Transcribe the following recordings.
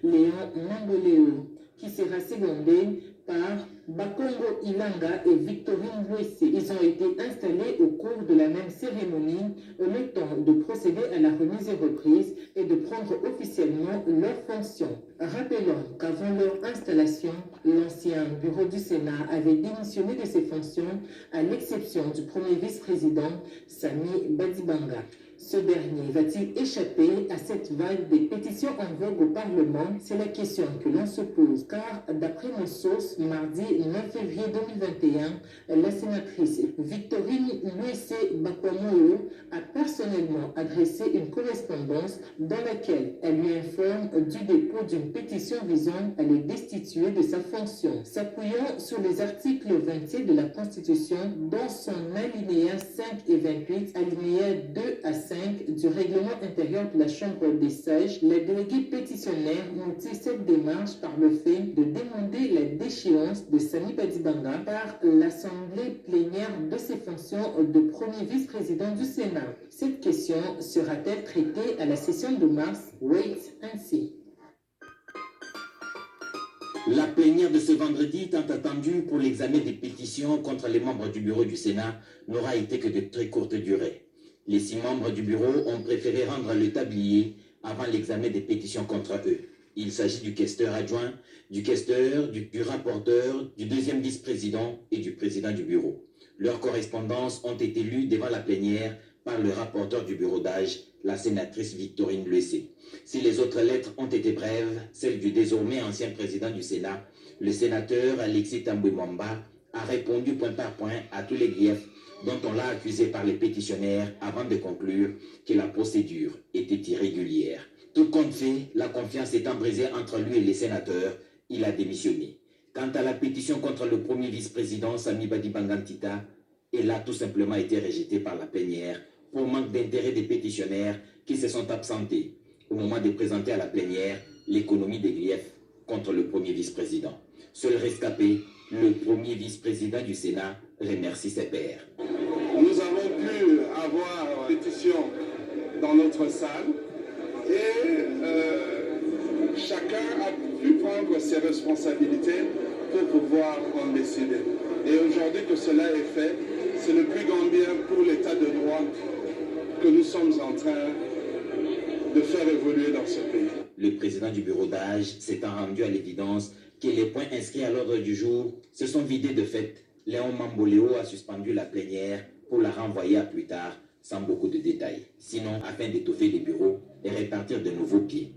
Léon Mamboléo, qui sera secondé par Bakongo Ilanga et Victorine Louessé. Ils ont été installés au cours de la même cérémonie, le temps de procéder à la remise et reprise et de prendre officiellement leurs fonctions. Rappelons qu'avant leur installation, l'ancien bureau du Sénat avait démissionné de ses fonctions, à l'exception du premier vice-président, Sami Badibanga. Ce dernier va-t-il échapper à cette vague des pétitions en vogue au Parlement? C'est la question que l'on se pose, car d'après nos sources, mardi 9 février 2021, la sénatrice Victorine Louessé Bakwamoyo a personnellement adressé une correspondance dans laquelle elle lui informe du dépôt d'une pétition visant à le destituer de sa fonction. S'appuyant sur les articles 27 de la Constitution, dans son alinéa 5 et 28, alinéa 2 à 5 du règlement intérieur de la Chambre des sages, les délégués pétitionnaires motivent cette démarche par le fait de demander la déchéance de Sami Badibanga par l'Assemblée plénière de ses fonctions de premier vice-président du Sénat. Cette question sera-t-elle traitée à la session de mars? Wait and see. La plénière de ce vendredi, tant attendue pour l'examen des pétitions contre les membres du bureau du Sénat, n'aura été que de très courte durée. Les 6 membres du bureau ont préféré rendre le tablier avant l'examen des pétitions contre eux. Il s'agit du questeur adjoint, du questeur, du rapporteur, du deuxième vice-président et du président du bureau. Leurs correspondances ont été lues devant la plénière par le rapporteur du bureau d'âge, la sénatrice Victorine Louessé. Si les autres lettres ont été brèves, celle du désormais ancien président du Sénat, le sénateur Alexis Tambwe Mwamba, a répondu point par point à tous les griefs dont on l'a accusé par les pétitionnaires avant de conclure que la procédure était irrégulière. Tout compte fait, la confiance étant brisée entre lui et les sénateurs, il a démissionné. Quant à la pétition contre le premier vice-président Sami Badibanga Ntita, elle a tout simplement été rejetée par la plénière pour manque d'intérêt des pétitionnaires qui se sont absentés au moment de présenter à la plénière l'économie des griefs contre le premier vice-président. Seul rescapé, le premier vice-président du Sénat remercie ses pairs. Nous avons pu avoir une pétition dans notre salle et chacun a pu prendre ses responsabilités pour pouvoir en décider. Et aujourd'hui que cela est fait, c'est le plus grand bien pour l'état de droit que nous sommes en train de faire évoluer dans ce pays. Le président du bureau d'âge s'étant rendu à l'évidence que les points inscrits à l'ordre du jour se sont vidés de fait, Léon Mamboléo a suspendu la plénière pour la renvoyer à plus tard, sans beaucoup de détails. Sinon, afin d'étoffer les bureaux et répartir de nouveaux pieds.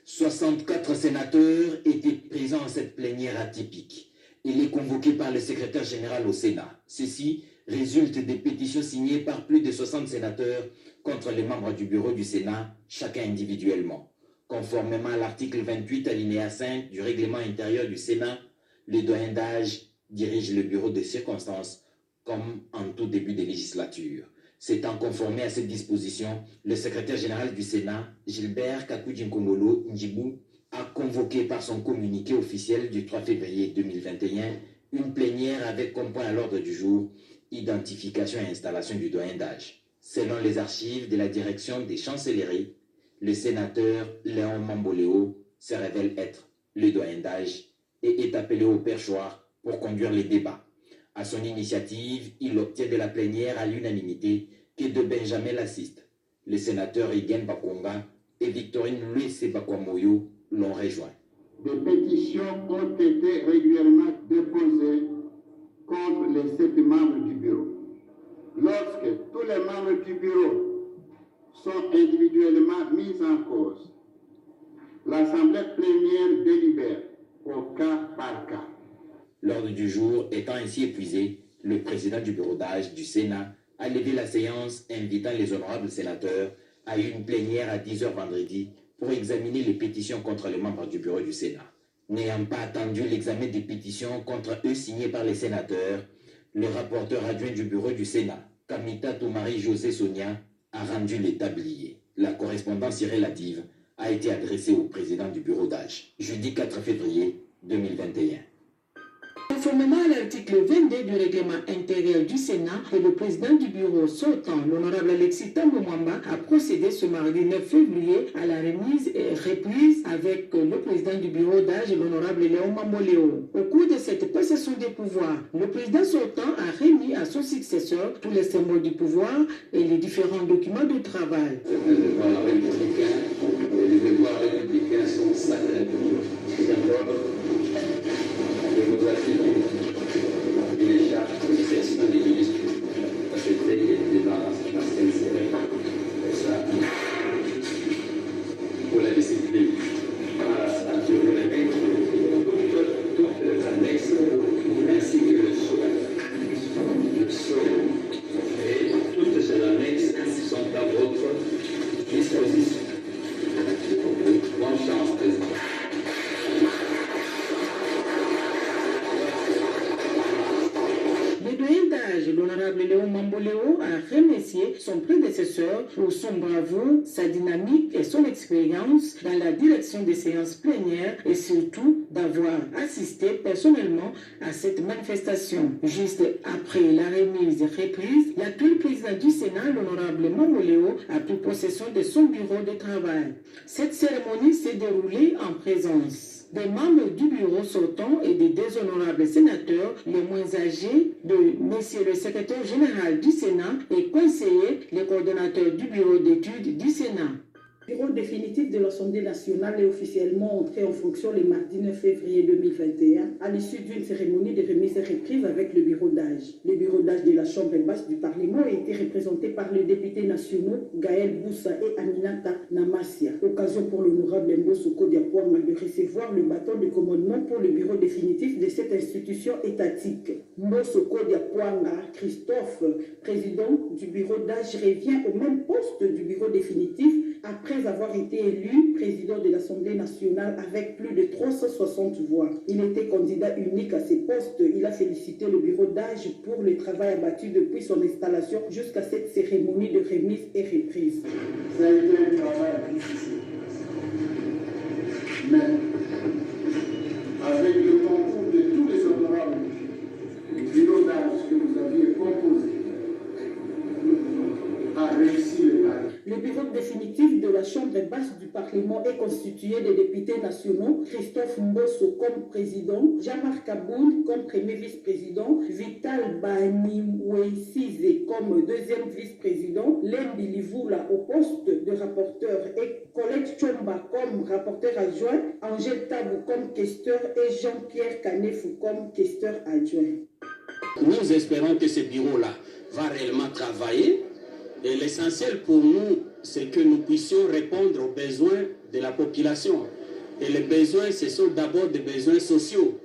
64 sénateurs étaient présents à cette plénière atypique. Il est convoqué par le secrétaire général au Sénat. Ceci résulte des pétitions signées par plus de 60 sénateurs contre les membres du bureau du Sénat, chacun individuellement. Conformément à l'article 28 alinéa 5 du règlement intérieur du Sénat, le doyen d'âge dirige le bureau de circonstances comme en tout début de législature. S'étant conformé à cette disposition, le secrétaire général du Sénat, Gilbert Kakoujinkongolo Njibou, a convoqué par son communiqué officiel du 3 février 2021 une plénière avec comme point à l'ordre du jour identification et installation du doyen d'âge. Selon les archives de la direction des chancelleries, le sénateur Léon Mamboléo se révèle être le doyen d'âge et est appelé au perchoir pour conduire les débats. À son initiative, il obtient de la plénière à l'unanimité que de Benjamin l'assiste. Les sénateurs Igen Bakonga et Victorine Louessé Bakwamoyo l'ont rejoint. Des pétitions ont été régulièrement déposées contre les 7 membres du bureau. Lorsque tous les membres du bureau sont individuellement mis en cause, l'Assemblée plénière délibère au cas par cas. L'ordre du jour étant ainsi épuisé, le président du bureau d'âge du Sénat a levé la séance invitant les honorables sénateurs à une plénière à 10h vendredi pour examiner les pétitions contre les membres du bureau du Sénat. N'ayant pas attendu l'examen des pétitions contre eux signées par les sénateurs, le rapporteur adjoint du bureau du Sénat, Kamita Marie-José Sonia, a rendu le tablier. La correspondance relative a été adressée au président du bureau d'âge, jeudi 4 février 2021. Conformément à l'article 22 du règlement intérieur du Sénat, le président du bureau sortant, l'honorable Alexis Thambwe Mwamba, a procédé ce mardi 9 février à la remise et reprise avec le président du bureau d'âge, l'honorable Léon Mamboléo. Au cours de cette passation des pouvoirs, le président sortant a remis à son successeur tous les symboles du pouvoir et les différents documents de travail. Les devoirs républicains sont sacrés. D'abord, de nos attributs et les charges que l'exercice des ministres acceptés et dans la sincérité. Et ça, pour la discipline. Je vous répète, toutes les annexes ainsi que le sceau et toutes ces annexes sont à votre disposition. Bonne chance, président. Le doyen d'âge, l'honorable Léon Mamboléo, a remercié son prédécesseur pour son bravoure, sa dynamique et son expérience dans la direction des séances plénières et surtout d'avoir assisté personnellement à cette manifestation. Juste après la remise et reprise, l'actuel président du Sénat, l'honorable Mamboléo, a pris possession de son bureau de travail. Cette cérémonie s'est déroulée en présence des membres du bureau sortant et des déshonorables sénateurs les moins âgés de Monsieur le secrétaire général du Sénat et conseiller, les coordonnateurs du bureau d'études du Sénat. Le bureau définitif de l'Assemblée nationale est officiellement entré en fonction le mardi 9 février 2021 à l'issue d'une cérémonie de remise et reprise avec le bureau d'âge. Le bureau d'âge de la Chambre basse du Parlement a été représenté par les députés nationaux Gaël Boussa et Aminata Namassia. Occasion pour l'honorable Mbosso Kodiapouanga de recevoir le bâton de commandement pour le bureau définitif de cette institution étatique. Mbosso Kodiapouanga Christophe, président du bureau d'âge, revient au même poste du bureau définitif après avoir été élu président de l'Assemblée nationale avec plus de 360 voix. Il était candidat unique à ces postes. Il a félicité le bureau d'âge pour le travail abattu depuis son installation jusqu'à cette cérémonie de remise et reprise. Ça a été un travail difficile. Mais avec le concours de tous les honorables du bureau d'âge que vous aviez composé, a réussi le travail. Le bureau définitif de la Chambre basse du Parlement est constitué des députés nationaux, Christophe Mbosso comme président, Jean-Marc Aboud comme premier vice-président, Vital Banimwesize comme deuxième vice-président, Lembi Livula au poste de rapporteur et Colette Chomba comme rapporteur adjoint, Angèle Tabou comme questeur et Jean-Pierre Kanefou comme questeur adjoint. Nous espérons que ce bureau-là va réellement travailler. Et l'essentiel pour nous, c'est que nous puissions répondre aux besoins de la population. Et les besoins, ce sont d'abord des besoins sociaux.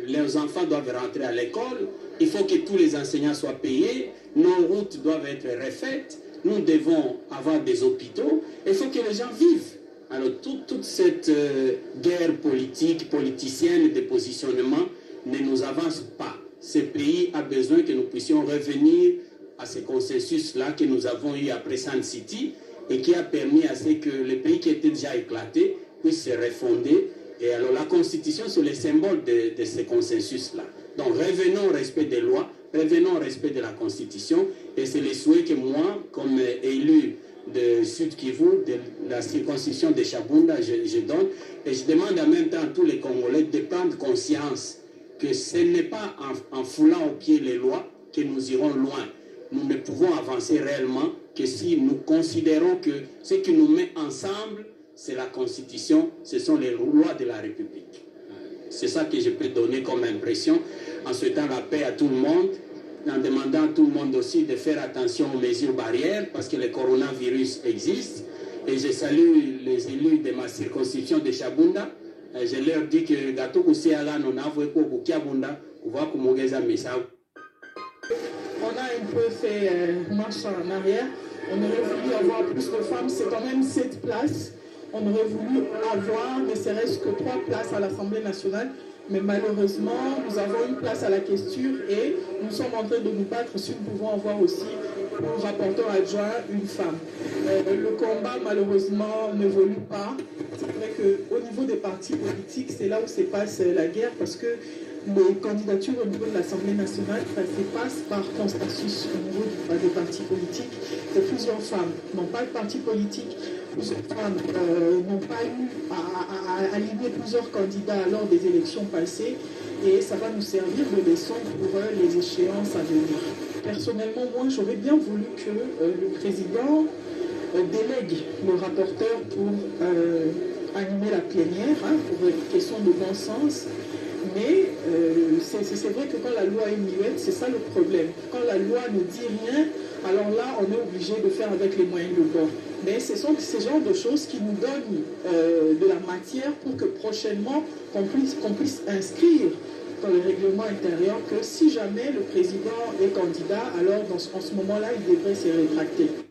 Les enfants doivent rentrer à l'école, il faut que tous les enseignants soient payés, nos routes doivent être refaites, nous devons avoir des hôpitaux, il faut que les gens vivent. Alors toute cette guerre politique, politicienne de positionnement ne nous avance pas. Ce pays a besoin que nous puissions revenir à ce consensus-là que nous avons eu après Sun City et qui a permis à ce que le pays qui était déjà éclaté puisse se refonder. Et alors la Constitution, c'est le symbole de ce consensus-là. Donc revenons au respect des lois, revenons au respect de la Constitution. Et c'est le souhait que moi, comme élu de Sud Kivu, de la circonscription de Chabunda, je donne. Et je demande en même temps à tous les Congolais de prendre conscience que ce n'est pas en foulant au pied les lois que nous irons loin. Nous ne pouvons avancer réellement que si nous considérons que ce qui nous met ensemble, c'est la Constitution, ce sont les lois de la République. C'est ça que je peux donner comme impression, en souhaitant la paix à tout le monde, en demandant à tout le monde aussi de faire attention aux mesures barrières, parce que le coronavirus existe. Et je salue les élus de ma circonscription de Chabunda. Je leur dis que Gato Kusiala, non avoué pour Bukiabunda, on va kumongeza message. On a un peu fait marche en arrière. On aurait voulu avoir plus de femmes. C'est quand même 7 places. On aurait voulu avoir ne serait-ce que 3 places à l'Assemblée nationale. Mais malheureusement, nous avons une place à la questure et nous sommes en train de nous battre si nous pouvons avoir aussi pour rapporteur adjoint une femme. Le combat, malheureusement, n'évolue pas. C'est vrai qu'au niveau des partis politiques, c'est là où se passe la guerre parce que les candidatures au niveau de l'Assemblée nationale, ça se passe par consensus au niveau des partis politiques. Et plusieurs femmes n'ont pas de parti politique, plusieurs femmes n'ont pas eu à aligner plusieurs candidats lors des élections passées, et ça va nous servir de leçon pour les échéances à venir. Personnellement, moi, j'aurais bien voulu que le président délègue le rapporteur pour animer la plénière, pour une question de bon sens. Mais c'est vrai que quand la loi est muette, c'est ça le problème. Quand la loi ne dit rien, alors là, on est obligé de faire avec les moyens de bord. Mais ce sont ces genres de choses qui nous donnent de la matière pour que prochainement, qu'on puisse inscrire dans le règlement intérieur que si jamais le président est candidat, alors en ce moment-là, il devrait se rétracter.